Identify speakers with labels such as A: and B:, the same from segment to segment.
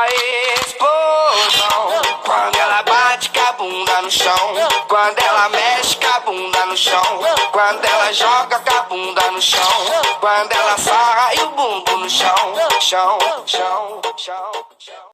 A: explosão. Quando ela bate com a bunda no chão. Quando ela mexe com a bunda no chão. Quando ela joga com a bunda no chão. Quando ela sarra e o bumbum no chão. Chão, chão, chão, chão.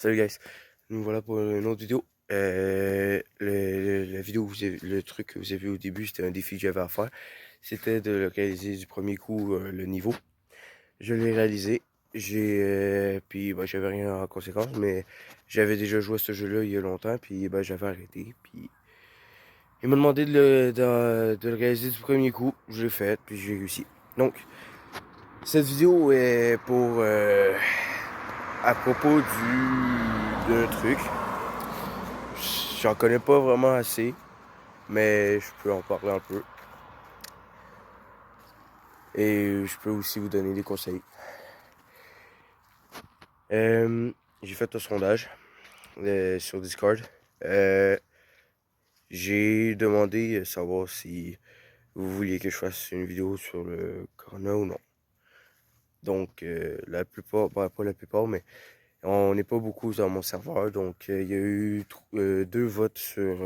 B: Salut guys, nous voilà pour une autre vidéo. La vidéo, le truc que vous avez vu au début, c'était un défi que j'avais à faire. C'était de réaliser du premier coup le niveau. Je l'ai réalisé. Puis j'avais rien en conséquence, mais j'avais déjà joué à ce jeu-là il y a longtemps, puis j'avais arrêté. Puis il m'a demandé de le réaliser du premier coup. Je l'ai fait, puis j'ai réussi. Donc, cette vidéo est pour à propos d'un truc. J'en connais pas vraiment assez, mais je peux en parler un peu. Et je peux aussi vous donner des conseils. J'ai fait un sondage sur Discord. J'ai demandé à savoir si vous vouliez que je fasse une vidéo sur le corona ou non. Donc, la plupart, pas la plupart, mais on n'est pas beaucoup dans mon serveur. Donc, il y a eu 2 votes sur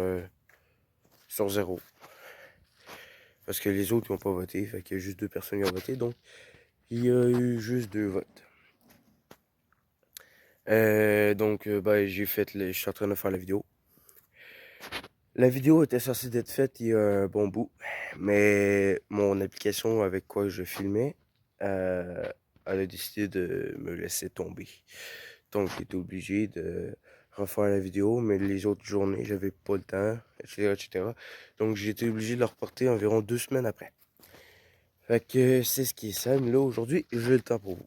B: 0. Parce que les autres n'ont pas voté. Fait qu'il y a juste 2 personnes qui ont voté. Donc, il y a eu juste 2 votes. Je suis en train de faire la vidéo. La vidéo était censée être faite il y a un bon bout, mais mon application avec quoi je filmais, elle a décidé de me laisser tomber. Donc j'étais obligé de refaire la vidéo, mais les autres journées, j'avais pas le temps, etc., etc. Donc j'ai été obligé de la reporter environ 2 semaines après. Fait que c'est ce qui est ça, mais là aujourd'hui, j'ai le temps pour vous.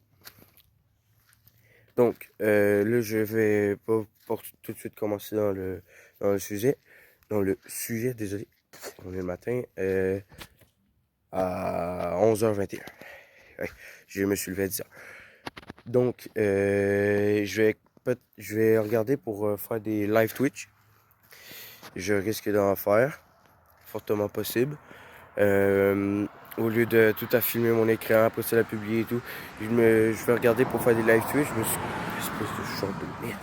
B: Donc, là, je vais pas tout de suite commencer dans le sujet. Dans le sujet, désolé. On est le matin à 11h21. Ouais, je me suis levé à 10h. Donc, je vais regarder pour faire des live Twitch. Je risque d'en faire, fortement possible. Au lieu de tout à filmer mon écran, après ça la publier et tout, je vais regarder pour faire des live Twitch. Je me suis... Espèce de short de merde.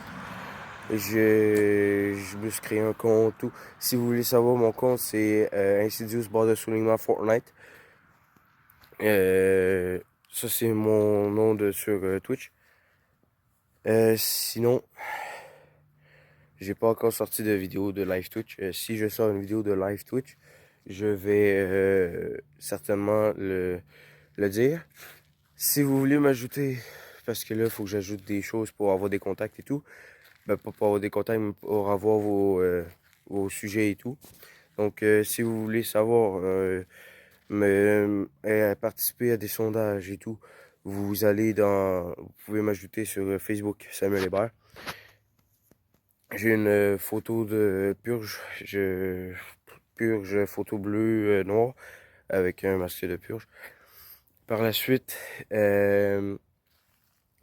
B: Je me suis créé un compte, tout. Si vous voulez savoir, mon compte, c'est Insidious barre de soulignement Fortnite. Ça, c'est mon nom sur Twitch. Sinon, j'ai pas encore sorti de vidéo de live Twitch. Si je sors une vidéo de live Twitch, je vais certainement le dire. Si vous voulez m'ajouter, parce que là, il faut que j'ajoute des choses pour avoir des contacts et tout. Pas pour avoir des contacts, mais pour avoir vos sujets et tout. Donc, si vous voulez savoir, participer à des sondages et tout, vous pouvez m'ajouter sur Facebook, Samuel Hébert. J'ai une photo de purge photo bleue, noire, avec un masque de purge. Par la suite, il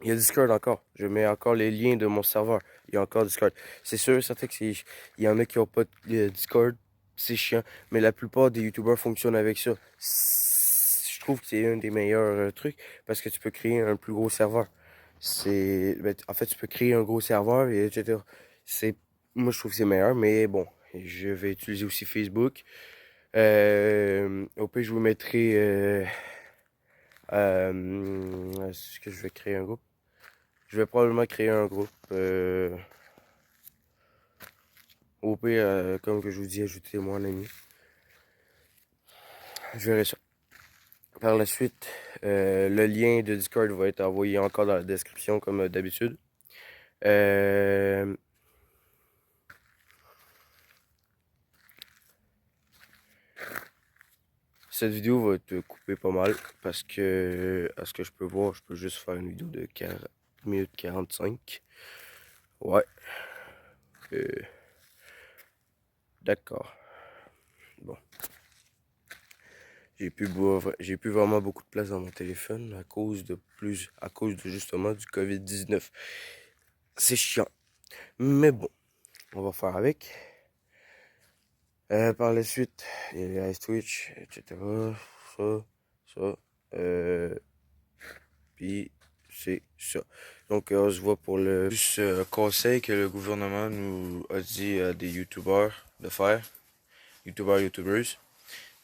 B: y a Discord encore. Je mets encore les liens de mon serveur. Il y a encore Discord. C'est sûr et certain qu'il y en a qui n'ont pas de Discord. C'est chiant. Mais la plupart des YouTubers fonctionnent avec ça. Je trouve que c'est un des meilleurs trucs parce que tu peux créer un plus gros serveur. En fait, tu peux créer un gros serveur et etc. Moi, je trouve que c'est meilleur. Mais bon, je vais utiliser aussi Facebook. Au pire, je vous mettrai... est-ce que je vais créer un groupe? Je vais probablement créer un groupe. Au pire, comme que je vous dis, ajoutez-moi un ami. Je verrai ça. Par la suite, le lien de Discord va être envoyé encore dans la description comme d'habitude. Cette vidéo va être coupée pas mal parce que, à ce que je peux voir, je peux juste faire une vidéo de 40 minutes 45. Ouais. D'accord. Bon. J'ai plus vraiment beaucoup de place dans mon téléphone à cause de justement du COVID-19. C'est chiant. Mais bon, on va faire avec. Par la suite, il y a les Ice Twitch, etc. Ça. Puis c'est ça. Donc on se voit pour le plus conseil que le gouvernement nous a dit à des youtubeurs de faire. Youtubers.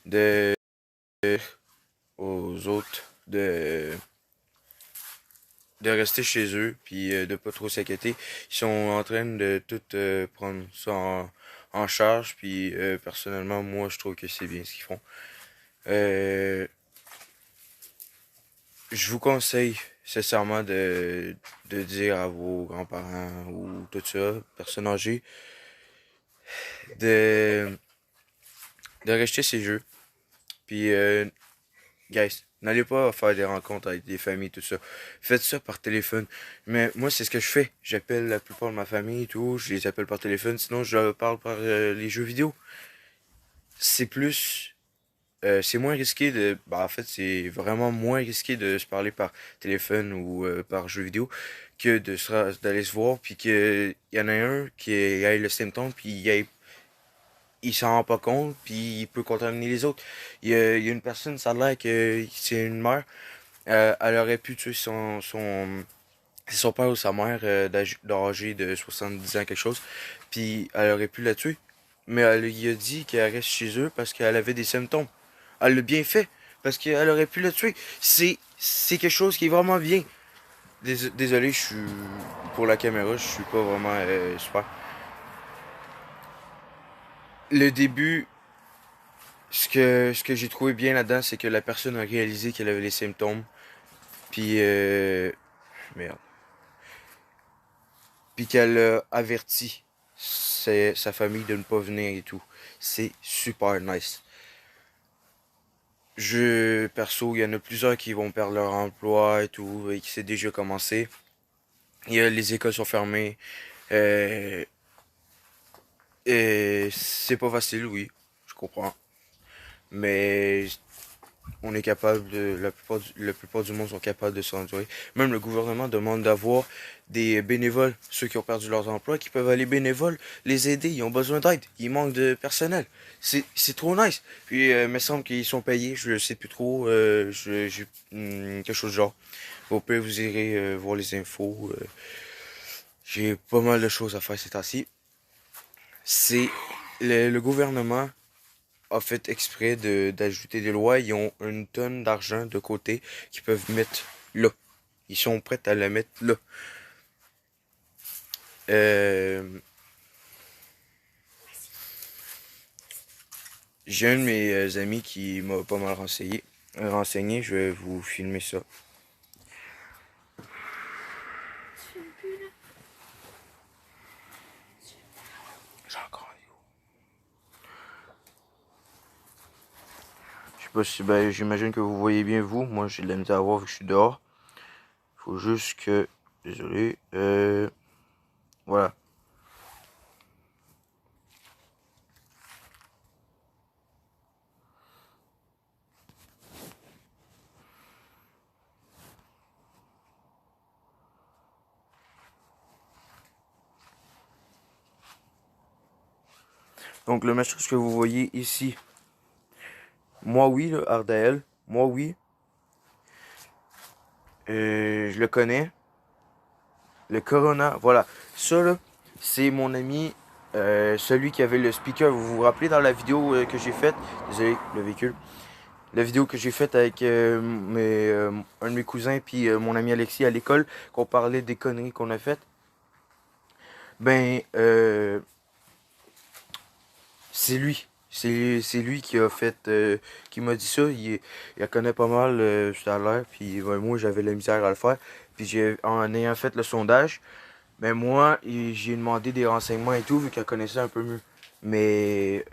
B: De aux autres de rester chez eux puis de pas trop s'inquiéter. Ils sont en train de tout prendre ça en charge puis personnellement moi je trouve que c'est bien ce qu'ils font. Je vous conseille sincèrement de dire à vos grands-parents ou tout ça, personnes âgées, de de rester chez eux. Puis guys, n'allez pas faire des rencontres avec des familles, tout ça. Faites ça par téléphone. Mais moi, c'est ce que je fais. J'appelle la plupart de ma famille et tout. Je les appelle par téléphone. Sinon, je leur parle par les jeux vidéo. C'est plus... c'est moins risqué de... Bah, en fait, c'est vraiment moins risqué de se parler par téléphone ou par jeu vidéo que d'aller se voir puis qu'il y en a un qui ait le symptôme puis il s'en rend pas compte, puis il peut contaminer les autres. Il y a une personne, ça a l'air que c'est une mère, elle aurait pu tuer c'est son père ou sa mère d'âgé de 70 ans, quelque chose, puis elle aurait pu la tuer. Mais elle lui a dit qu'elle reste chez eux parce qu'elle avait des symptômes. Elle l'a bien fait, parce qu'elle aurait pu la tuer. C'est quelque chose qui est vraiment bien. Désolé, je suis pour la caméra, je suis pas vraiment super. Le début, ce que j'ai trouvé bien là-dedans, c'est que la personne a réalisé qu'elle avait les symptômes. Puis, merde. Puis qu'elle a averti sa famille de ne pas venir et tout. C'est super nice. Perso, il y en a plusieurs qui vont perdre leur emploi et tout, et qui c'est déjà commencé. Les écoles sont fermées. Euh, et c'est pas facile, oui, je comprends. Mais on est capable la plupart du monde sont capables de s'endurer. Même le gouvernement demande d'avoir des bénévoles, ceux qui ont perdu leurs emplois, qui peuvent aller bénévoles, les aider, ils ont besoin d'aide, ils manquent de personnel. C'est trop nice. Puis, il me semble qu'ils sont payés, je sais plus trop, j'ai quelque chose de genre. Au pire, vous irez voir les infos. J'ai pas mal de choses à faire ces temps-ci. C'est le gouvernement a fait exprès d'ajouter des lois. Ils ont une tonne d'argent de côté qu'ils peuvent mettre là. Ils sont prêts à le mettre là. Euh, j'ai un de mes amis qui m'a pas mal renseigné. Je vais vous filmer ça. J'ai encore un vidéo. Je sais pas si, ben, j'imagine que vous voyez bien vous. Moi, j'ai de la misère à voir vu que je suis dehors. Faut juste que, désolé, voilà.
C: Donc le message que vous voyez ici, moi oui, là, Ardaël, moi oui, je le connais. Le Corona, voilà. Ça là, c'est mon ami, celui qui avait le speaker. Vous vous rappelez dans la vidéo que j'ai faite, désolé, le véhicule. La vidéo que j'ai faite avec un de mes cousins puis mon ami Alexis à l'école, qu'on parlait des conneries qu'on a faites. Ben, c'est lui. C'est lui qui a fait, qui m'a dit ça. Il connaît pas mal, tout à l'heure. Puis ben, moi, j'avais la misère à le faire. Puis en ayant fait le sondage, ben moi, j'ai demandé des renseignements et tout, vu qu'elle connaissait un peu mieux. Mais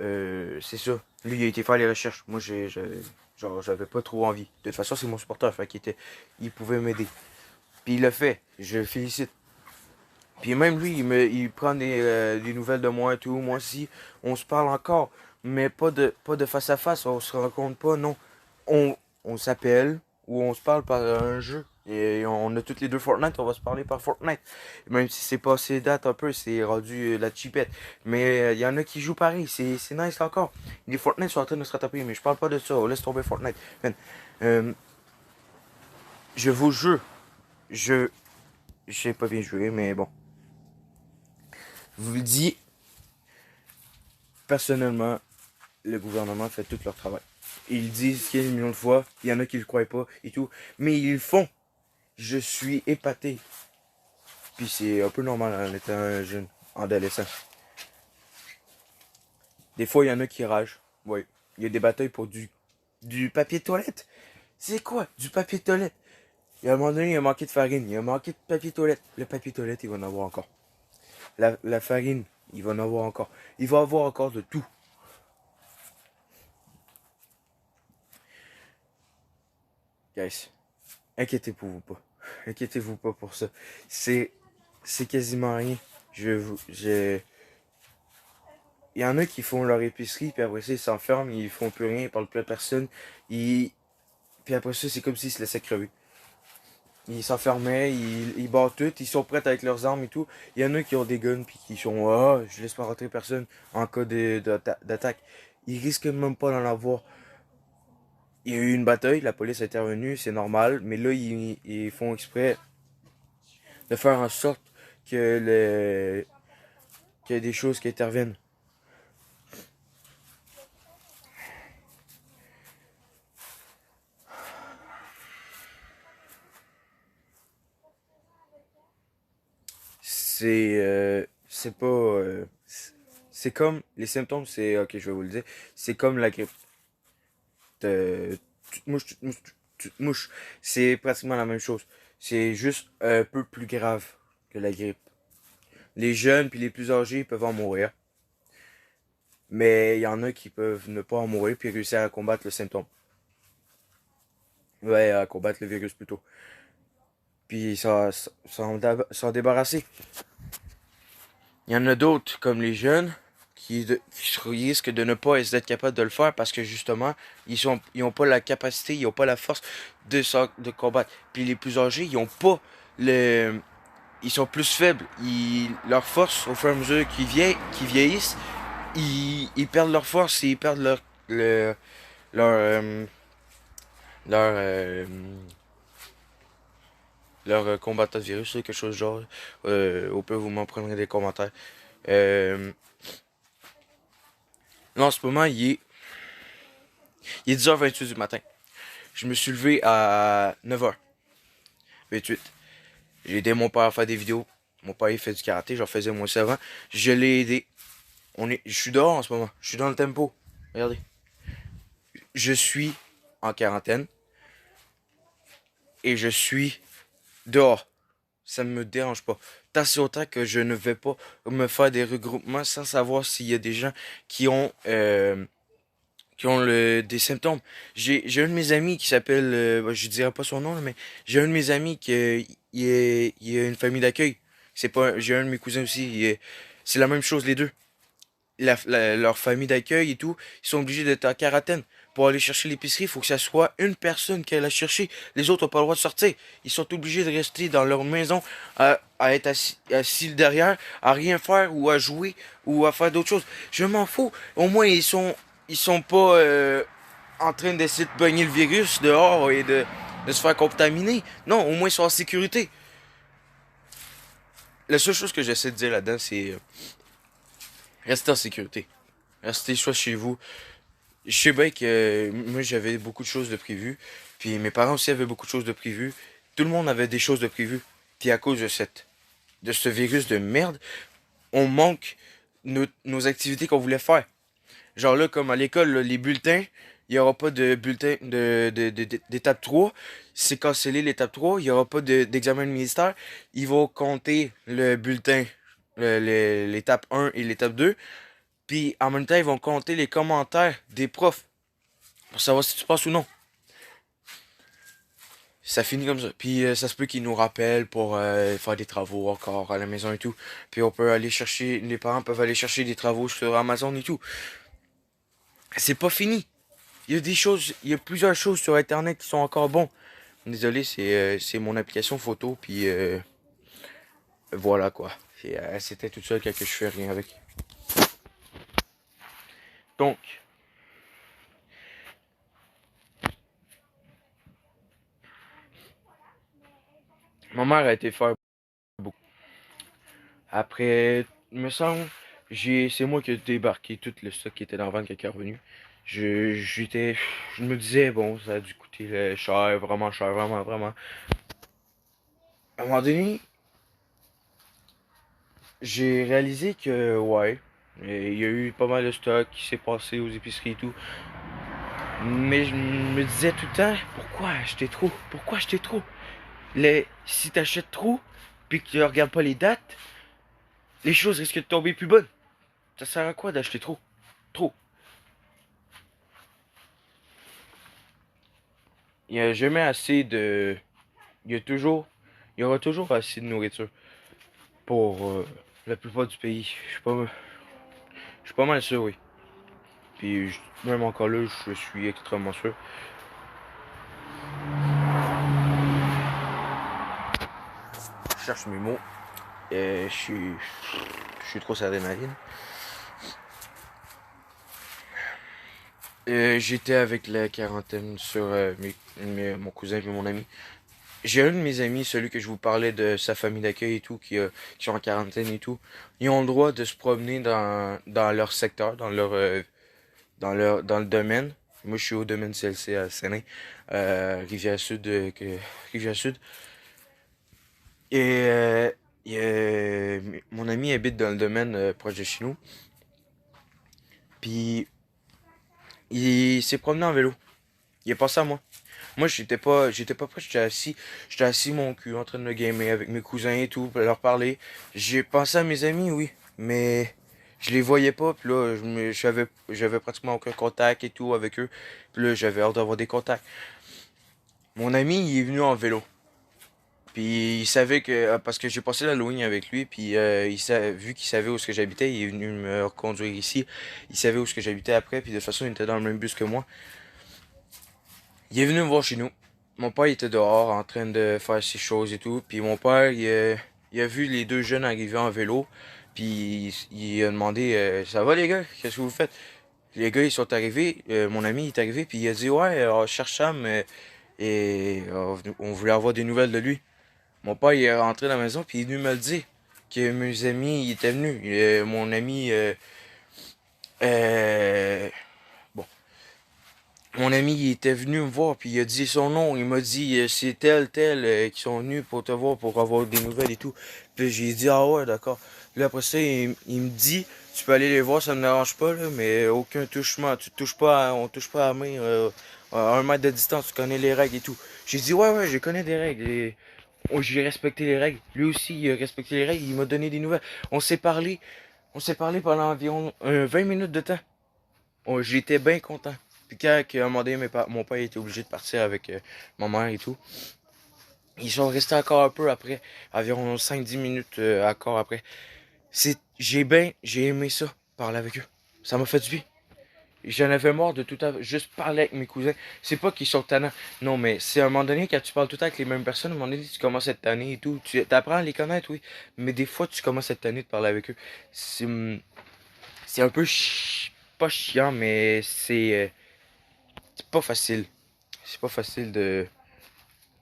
C: c'est ça. Lui, il a été faire les recherches. Moi, genre, j'avais pas trop envie. De toute façon, c'est mon supporter, fait il pouvait m'aider. Puis il l'a fait. Je le félicite. Puis même lui, il prend des nouvelles de moi et tout. Moi aussi, on se parle encore. Mais pas de face à face. On se rencontre pas, non. On s'appelle ou on se parle par un jeu. Et on a toutes les deux Fortnite, on va se parler par Fortnite. Même si c'est passé date un peu, c'est rendu la chipette. Mais il y en a qui jouent pareil, c'est nice encore. Les Fortnite sont en train de se rattraper, mais je parle pas de ça. Laisse tomber Fortnite. Man, euh, je vous jure, je sais pas bien jouer, mais bon. Je vous le dis, personnellement, le gouvernement fait tout leur travail. Ils disent 15 millions de fois, il y en a qui le croient pas et tout, mais ils le font. Je suis épaté. Puis c'est un peu normal en étant un jeune, adolescent. Des fois, il y en a qui ragent. Oui. Il y a des batailles pour du papier de toilette. C'est quoi? Du papier de toilette. Il y a un moment donné, il a manqué de farine. Il a manqué de papier de toilette. Le papier de toilette, il va en avoir encore. La farine, il va en avoir encore. Il va avoir encore de tout. Guys, inquiétez-vous pas. Inquiétez-vous pas pour ça. C'est quasiment rien. Il y en a qui font leur épicerie, puis après ça, ils s'enferment, ils font plus rien, ils parlent plus à personne. Puis après ça, c'est comme s'ils se laissaient crever. Ils s'enfermaient, ils battent tout, ils sont prêts avec leurs armes et tout. Il y en a qui ont des guns, puis qui sont ah, je laisse pas rentrer personne en cas d'attaque. Ils risquent même pas d'en avoir. Il y a eu une bataille, la police est intervenue, c'est normal, mais là, ils font exprès de faire en sorte qu'il y ait des choses qui interviennent. C'est pas c'est comme les symptômes, c'est ok, je vais vous le dire, c'est comme la grippe. Tu te mouches, tu te mouches, tu te mouches. C'est pratiquement la même chose. C'est juste un peu plus grave que la grippe. Les jeunes puis les plus âgés peuvent en mourir, mais il y en a qui peuvent ne pas en mourir puis réussir à combattre le symptôme. Ouais, à combattre le virus plutôt. Puis s'en débarrasser. Il y en a d'autres, comme les jeunes, qui risquent de ne pas être capables de le faire parce que justement, ils ont pas la capacité, ils ont pas la force de combattre. Puis les plus âgés, ils ont pas le, ils sont plus faibles. Leur force, au fur et à mesure qu'ils vieillissent, ils perdent leur force et ils perdent leur, euh, leur, euh, leur combattant de virus, quelque chose du genre. Au pire, vous m'en prendrez des commentaires. Euh, Là, en ce moment, il est 10h28 du matin. Je me suis levé à 9h28. J'ai aidé mon père à faire des vidéos. Mon père, il fait du karaté, j'en faisais moi aussi avant. Je l'ai aidé. Je suis dehors en ce moment. Je suis dans le tempo. Regardez. Je suis en quarantaine. Et je suis dehors. Ça ne me dérange pas. Tant si autant que je ne vais pas me faire des regroupements sans savoir s'il y a des gens qui ont des symptômes. J'ai un de mes amis qui s'appelle, je dirais pas son nom, là, mais j'ai un de mes amis il a une famille d'accueil. C'est pas, j'ai un de mes cousins aussi, c'est la même chose les deux. Leur famille d'accueil et tout, ils sont obligés d'être en quarantaine pour aller chercher l'épicerie, il faut que ça soit une personne qui aille la chercher. Les autres n'ont pas le droit de sortir. Ils sont obligés de rester dans leur maison à être assis derrière, à rien faire ou à jouer ou à faire d'autres choses. Je m'en fous. Au moins, ils sont pas en train d'essayer de pogner le virus dehors et de se faire contaminer. Non, au moins, ils sont en sécurité. La seule chose que j'essaie de dire là-dedans, c'est restez en sécurité. Restez soit chez vous. Je sais bien que moi j'avais beaucoup de choses de prévues. Puis mes parents aussi avaient beaucoup de choses de prévues. Tout le monde avait des choses de prévues. Puis à cause de ce virus de merde, on manque nos activités qu'on voulait faire. Genre là, comme à l'école, là, les bulletins, il n'y aura pas de bulletin d'étape 3. C'est cancellé l'étape 3. Il n'y aura pas d'examen de ministère. Ils vont compter le bulletin, l'étape 1 et l'étape 2. Puis en même temps, ils vont compter les commentaires des profs pour savoir si tu passes ou non. Ça finit comme ça. Puis ça se peut qu'ils nous rappellent pour faire des travaux encore à la maison et tout. Puis on peut aller chercher, les parents peuvent aller chercher des travaux sur Amazon et tout. C'est pas fini. Il y a des choses, il y a plusieurs choses sur Internet qui sont encore bons. Désolé, c'est mon application photo, puis voilà quoi. C'était tout seul que je fais rien avec. Donc, ma mère a été faire beaucoup. Après, il me semble, c'est moi qui ai débarqué tout le stock qui était dans le ventre quand il est revenu. Je me disais, bon, ça a dû coûter cher, vraiment, vraiment. À un moment donné, j'ai réalisé que, ouais, il y a eu pas mal de stock qui s'est passé aux épiceries et tout. Mais je me disais tout le temps, pourquoi acheter trop? Pourquoi acheter trop? Si t'achètes trop, puis que tu regardes pas les dates, les choses risquent de tomber plus bonnes. Ça sert à quoi d'acheter trop? Trop. Il y a jamais assez de... Il y aura toujours assez de nourriture pour la plupart du pays. Je suis pas mal sûr, oui. Puis même encore là, je suis extrêmement sûr. Je cherche mes mots. Je suis trop sur l'adrénaline. J'étais avec la quarantaine sur mon cousin et mon ami. J'ai un de mes amis, celui que je vous parlais de sa famille d'accueil et tout, qui sont en quarantaine et tout. Ils ont le droit de se promener dans leur secteur, dans le domaine. Moi, je suis au domaine CLC à Sénin, Rivière-Sud, Rivière-Sud. Et mon ami habite dans le domaine proche de chez nous. Puis, il s'est promené en vélo. Il est passé à moi. Moi, j'étais pas prêt, j'étais assis mon cul en train de me gamer avec mes cousins et tout, pour leur parler. J'ai pensé à mes amis, oui, mais je les voyais pas, puis là, j'avais pratiquement aucun contact et tout avec eux. Puis là, j'avais hâte d'avoir des contacts. Mon ami, il est venu en vélo. Puis il savait que, parce que j'ai passé l'Halloween avec lui, puis vu qu'il savait où est-ce que j'habitais, il est venu me reconduire ici. Il savait où est-ce que j'habitais après, puis de toute façon, il était dans le même bus que moi. Il est venu me voir chez nous. Mon père il était dehors en train de faire ses choses et tout. Puis mon père, il a vu les deux jeunes arriver en vélo. Puis il a demandé ça va les gars? Qu'est-ce que vous faites? Les gars ils sont arrivés. Mon ami il est arrivé. Puis il a dit ouais, on cherche Sam. Et on voulait avoir des nouvelles de lui. Mon père il est rentré dans la maison. Puis il est venu me le dire. Que mes amis ils étaient venus. Mon ami... bon. Mon ami, il était venu me voir, puis il a dit son nom. Il m'a dit, c'est tel qui sont venus pour te voir, pour avoir des nouvelles et tout. Puis j'ai dit, ah ouais, d'accord. Puis après ça, il me dit, tu peux aller les voir, ça me dérange pas, là, mais aucun touchement. On touche pas à la main, à 1 mètre de distance, tu connais les règles et tout. J'ai dit, ouais, je connais des règles. Et j'ai respecté les règles. Lui aussi, il a respecté les règles, il m'a donné des nouvelles. On s'est parlé pendant environ 20 minutes de temps. J'étais bien content. Puis quand à un moment donné, mon père était obligé de partir avec ma mère et tout, ils sont restés encore un peu après, environ 5-10 minutes encore après. J'ai aimé ça, parler avec eux. Ça m'a fait du bien. j'en avais marre de tout le temps juste parler avec mes cousins. C'est pas qu'ils sont tannants. Non, mais c'est à un moment donné, quand tu parles tout le temps avec les mêmes personnes, à un moment donné, tu commences à être tanné et tout. Tu apprends à les connaître, oui. Mais des fois, tu commences à être tanné de parler avec eux. C'est un peu pas chiant, mais c'est pas facile. C'est pas facile de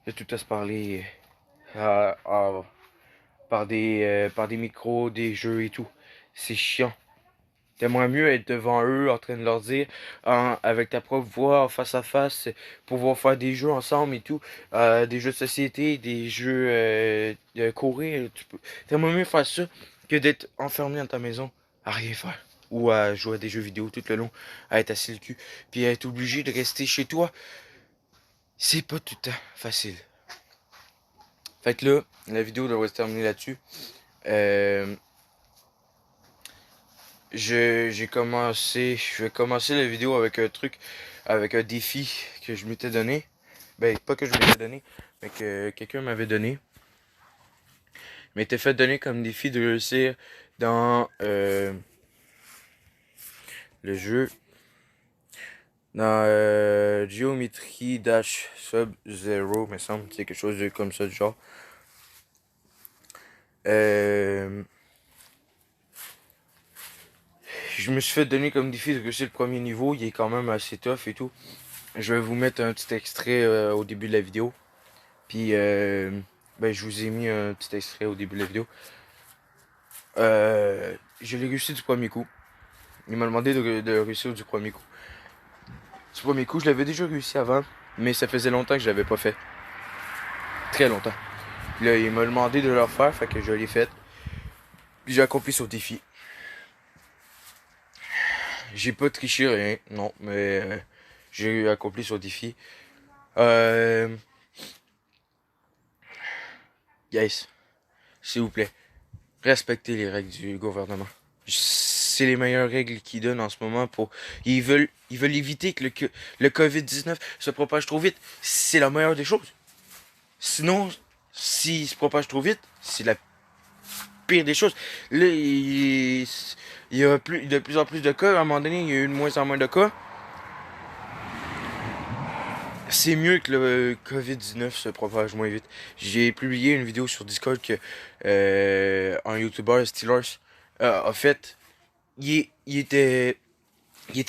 C: tout le temps se parler par des micros, des jeux et tout. C'est chiant. T'aimerais mieux être devant eux en train de leur dire avec ta propre voix, en face à face, pouvoir faire des jeux ensemble et tout, des jeux de société, des jeux de courir. T'aimerais mieux faire ça que d'être enfermé dans ta maison à rien faire. Ou à jouer à des jeux vidéo tout le long, à être assis le cul, puis à être obligé de rester chez toi. C'est pas tout le temps facile. Fait que là, la vidéo devrait se terminer là-dessus. Je vais commencer la vidéo avec un truc, avec un défi que je m'étais donné. Ben, pas que je m'étais donné, mais que quelqu'un m'avait donné. Il m'était fait donner comme défi de réussir dans le jeu, dans Geometry Dash Sub-Zero, me semble, c'est quelque chose comme ça du genre. Je me suis fait donner comme défi de réussir le premier niveau, il est quand même assez tough et tout. Je vais vous mettre un petit extrait au début de la vidéo. Puis, ben, je vous ai mis un petit extrait au début de la vidéo. Je l'ai réussi du premier coup. Il m'a demandé de réussir du premier coup. Du premier coup, je l'avais déjà réussi avant, mais ça faisait longtemps que je l'avais pas fait. Très longtemps. Puis là, il m'a demandé de le refaire, fait que je l'ai fait. Puis j'ai accompli son défi. J'ai pas triché rien, non, mais j'ai accompli son défi. Guys, s'il vous plaît, respectez les règles du gouvernement. C'est les meilleures règles qu'ils donnent en ce moment pour. Ils veulent éviter que le COVID-19 se propage trop vite. C'est la meilleure des choses. Sinon, s'il se propage trop vite, c'est la pire des choses. Là, il y a de plus en plus de cas. À un moment donné, il y a eu de moins en moins de cas. C'est mieux que le COVID-19 se propage moins vite. J'ai publié une vidéo sur Discord que un YouTuber, Steelers, a fait. Il était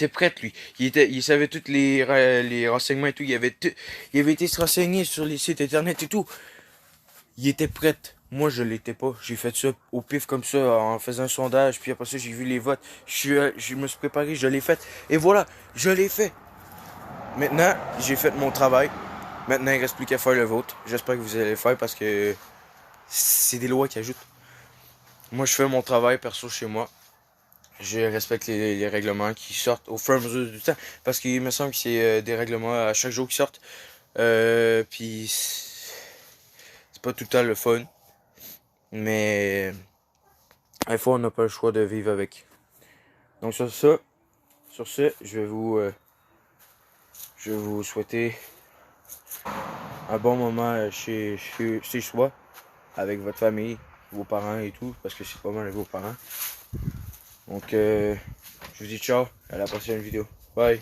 C: prêt, lui. Il savait tous les renseignements et tout. Il avait été se renseigner sur les sites internet et tout. Il était prêt. Moi, je l'étais pas. J'ai fait ça au pif comme ça, en faisant un sondage. Puis après ça, j'ai vu les votes. Je me suis préparé, je l'ai fait. Et voilà, je l'ai fait. Maintenant, j'ai fait mon travail. Maintenant, il ne reste plus qu'à faire le vôtre. J'espère que vous allez le faire parce que c'est des lois qui ajoutent. Moi, je fais mon travail perso chez moi. Je respecte les règlements qui sortent au fur et à mesure du temps. Parce qu'il me semble que c'est des règlements à chaque jour qui sortent. Puis, c'est pas tout le temps le fun. Mais, des fois, on n'a pas le choix de vivre avec. Donc, sur ce, je vais vous souhaiter un bon moment chez soi, avec votre famille, vos parents et tout, parce que c'est pas mal avec vos parents. Donc, je vous dis ciao, à la prochaine vidéo. Bye!